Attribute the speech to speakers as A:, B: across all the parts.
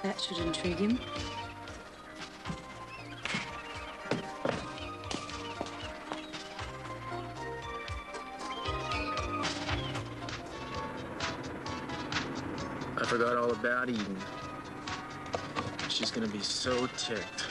A: That should intrigue him.
B: I forgot all about Eden. She's gonna be so ticked.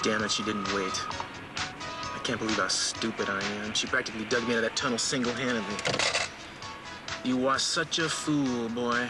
B: Damn it, she didn't wait. I can't believe how stupid I am. She practically dug me out of that tunnel single-handedly. You are such a fool, boy.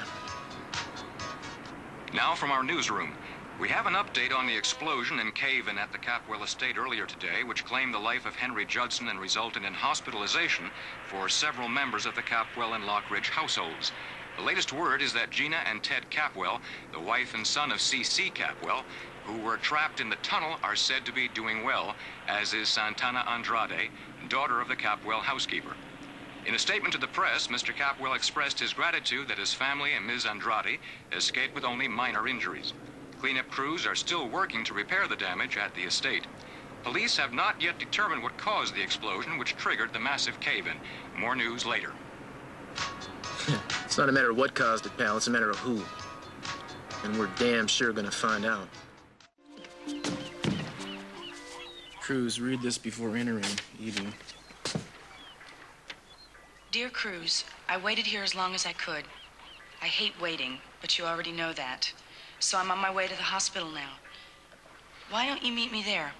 C: Now from our newsroom. We have an update on the explosion and cave-in at the Capwell estate earlier today, which claimed the life of Henry Judson and resulted in hospitalization for several members of the Capwell and Lockridge households. The latest word is that Gina and Ted Capwell, the wife and son of C.C. Capwell, who were trapped in the tunnel, are said to be doing well, as is Santana Andrade, daughter of the Capwell housekeeper. In a statement to the press, Mr. Capwell expressed his gratitude that his family and Ms. Andrade escaped with only minor injuries. Cleanup crews are still working to repair the damage at the estate. Police have not yet determined what caused the explosion, which triggered the massive cave-in. More news later.
B: It's not a matter of what caused it, pal. It's a matter of who. And we're damn sure gonna find out. Cruz, read this before entering, Eden.
A: Dear Cruz, I waited here as long as I could. I hate waiting, but you already know that. So I'm on my way to the hospital now. Why don't you meet me there?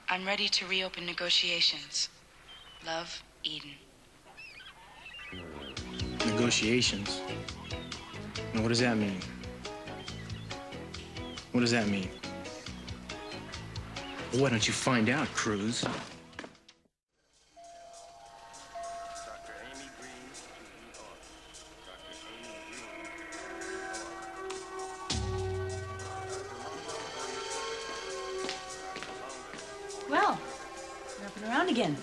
A: I'm ready to reopen negotiations. Love, Eden.
B: Negotiations? Now, what does that mean? What does that mean? Well, why don't you find out, Cruz?
A: Well, you're up and around again.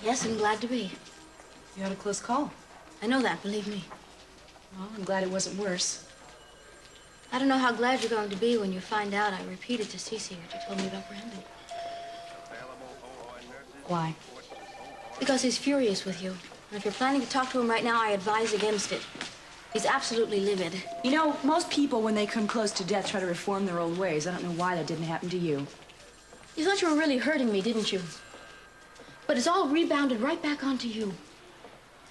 D: Yes, I'm glad to be.
A: You had a close call.
D: I know that, believe me.
A: Well, I'm glad it wasn't worse.
D: I don't know how glad you're going to be when you find out I repeated to Cece what you told me about Brandon.
A: Why?
D: Because he's furious with you. And if you're planning to talk to him right now, I advise against it. He's absolutely livid.
A: You know, most people, when they come close to death, try to reform their old ways. I don't know why that didn't happen to you.
D: You thought you were really hurting me, didn't you? But it's all rebounded right back onto you.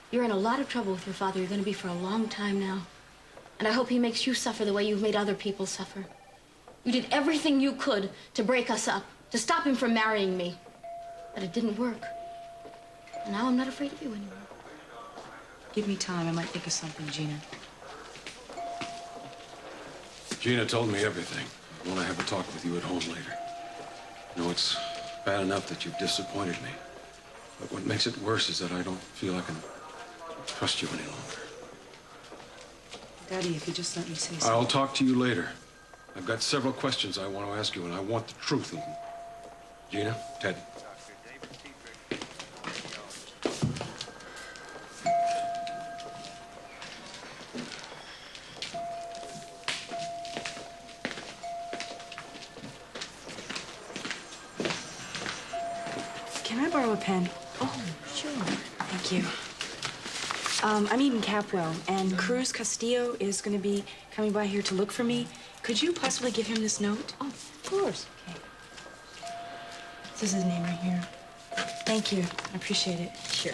D: You're in a lot of trouble with your father. You're going to be for a long time now. And I hope he makes you suffer the way you've made other people suffer. You did everything you could to break us up, to stop him from marrying me. But it didn't work. And now I'm not afraid of you anymore.
A: Give me time. I might think of something, Gina.
E: Gina told me everything. I want to have a talk with you at home later. You know, it's bad enough that you've disappointed me. But what makes it worse is that I don't feel I can trust you any longer.
A: Daddy, if you just let me say something.
E: I'll talk to you later. I've got several questions I want to ask you, and I want the truth of them. Gina, Ted.
A: Can I borrow a pen?
D: Oh, sure.
A: Thank you. I'm Eden Capwell, and Cruz Castillo is going to be coming by here to look for me. Could you possibly give him this note?
D: Oh, of course.
A: Okay. This is his name right here. Thank you. I appreciate it.
D: Sure.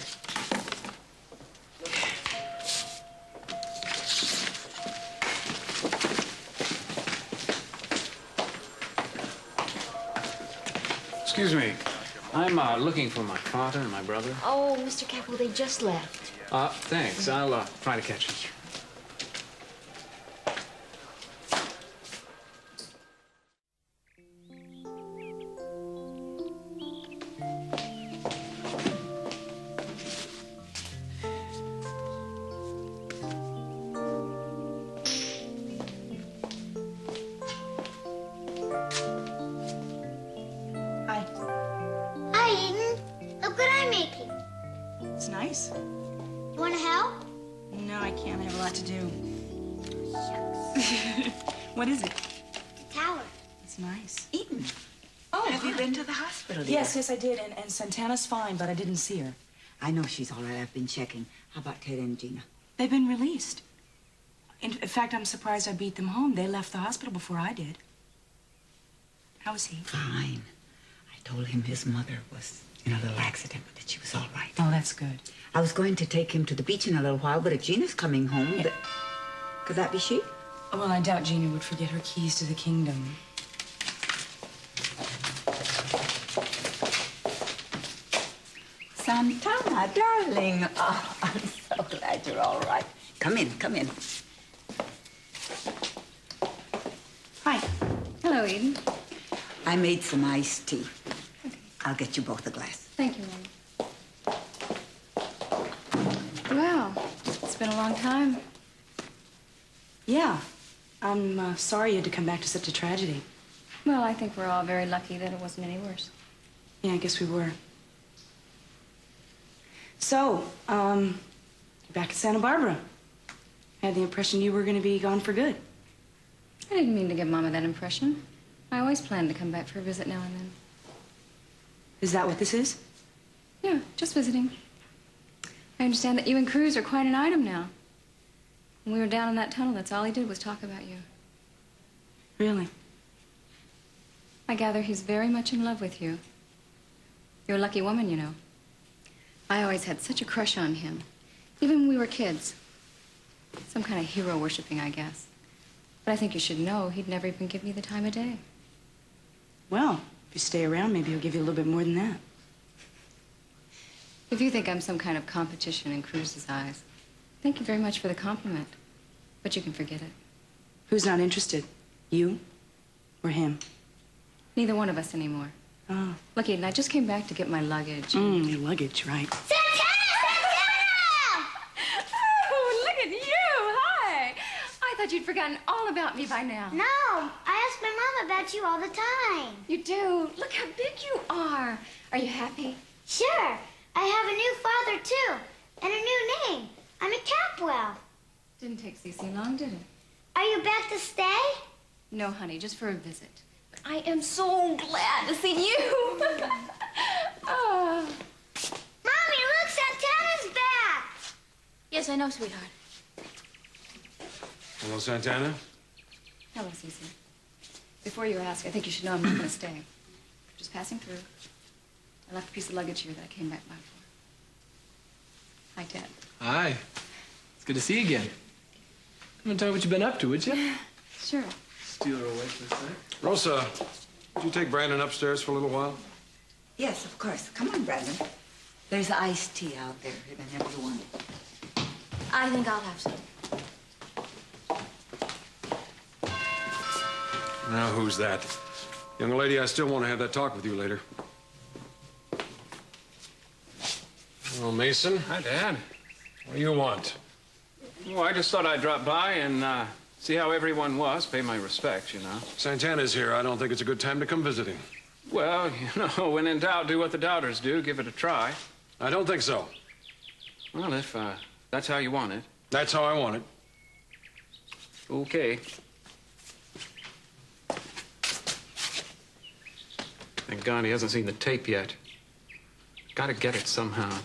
F: Excuse me. I'm looking for my father and my brother.
D: Oh, Mr. Capwell, they just left.
F: Thanks. I'll try to catch them.
A: Hi.
G: Hi, Eden. Look what I'm making.
A: It's nice.
G: You want to help?
A: No, I can't. I have a lot to do. What is it?
G: The tower.
A: It's nice.
H: Eaton. Oh, have you been to the hospital yet?
A: Yes, I did. And Santana's fine, but I didn't see her.
H: I know she's all right. I've been checking. How about Ted and Gina?
A: They've been released. In fact, I'm surprised I beat them home. They left the hospital before I did. How is he?
H: Fine. I told him his mother was in a little accident, but that she was all right.
A: Oh, that's good.
H: I was going to take him to the beach in a little while, but if Gina's coming home,
A: Yeah.
H: Could that be she?
A: Well, I doubt Gina would forget her keys to the kingdom.
H: Santana, darling. Oh, I'm so glad you're all right. Come in, come in.
A: Hi.
D: Hello, Eden.
H: I made some iced tea. I'll get you both a glass.
D: Thank you, Mom. Well, it's been a long time.
A: Yeah. I'm sorry you had to come back to such a tragedy.
D: Well, I think we're all very lucky that it wasn't any worse.
A: Yeah, I guess we were. So, back at Santa Barbara. I had the impression you were going to be gone for good.
D: I didn't mean to give Mama that impression. I always planned to come back for a visit now and then.
A: Is that what this is?
D: Yeah, just visiting. I understand that you and Cruz are quite an item now. When we were down in that tunnel, that's all he did was talk about you.
A: Really?
D: I gather he's very much in love with you. You're a lucky woman, you know. I always had such a crush on him, even when we were kids. Some kind of hero worshiping, I guess. But I think you should know he'd never even give me the time of day.
A: Well, if you stay around, maybe he'll give you a little bit more than that.
D: If you think I'm some kind of competition in Cruz's eyes, thank you very much for the compliment. But you can forget it.
A: Who's not interested? You or him?
D: Neither one of us anymore.
A: Oh.
D: Look, Eden, I just came back to get my luggage.
A: Your luggage, right.
D: Oh, look at you. Hi. I thought you'd forgotten all about me by now.
G: No, I ask my mom about you all the time.
D: You do. Look how big you are. Are you happy?
G: Sure. I have a new father, too. And a new name. I'm a Capwell.
D: Didn't take Cece long, did it?
G: Are you back to stay?
D: No, honey, just for a visit. But I am so glad to see you. Oh.
G: Mommy, look, Santana's back.
D: Yes, I know, sweetheart.
E: Hello, Santana.
D: Hello, Cece. Before you ask, I think you should know I'm not going to stay. Just passing through. I left a piece of luggage here that I came back by for. Hi, Ted.
I: Hi. It's good to see you again. Come and tell me what you've been up to, would you?
D: Sure.
I: Steal her away for a sec.
E: Rosa, would you take Brandon upstairs for a little while?
H: Yes, of course. Come on, Brandon. There's iced tea out there, whenever you want it.
D: I think I'll have some.
E: Now, who's that? Young lady, I still want to have that talk with you later. Well, Mason.
F: Hi, Dad.
E: What do you want?
F: Well, I just thought I'd drop by and see how everyone was, pay my respects, you know.
E: Santana's here. I don't think it's a good time to come visiting.
F: Well, you know, when in doubt, do what the doubters do. Give it a try.
E: I don't think so.
F: Well, if that's how you want it.
E: That's how I want it.
F: Okay. Thank God he hasn't seen the tape yet. Gotta get it somehow.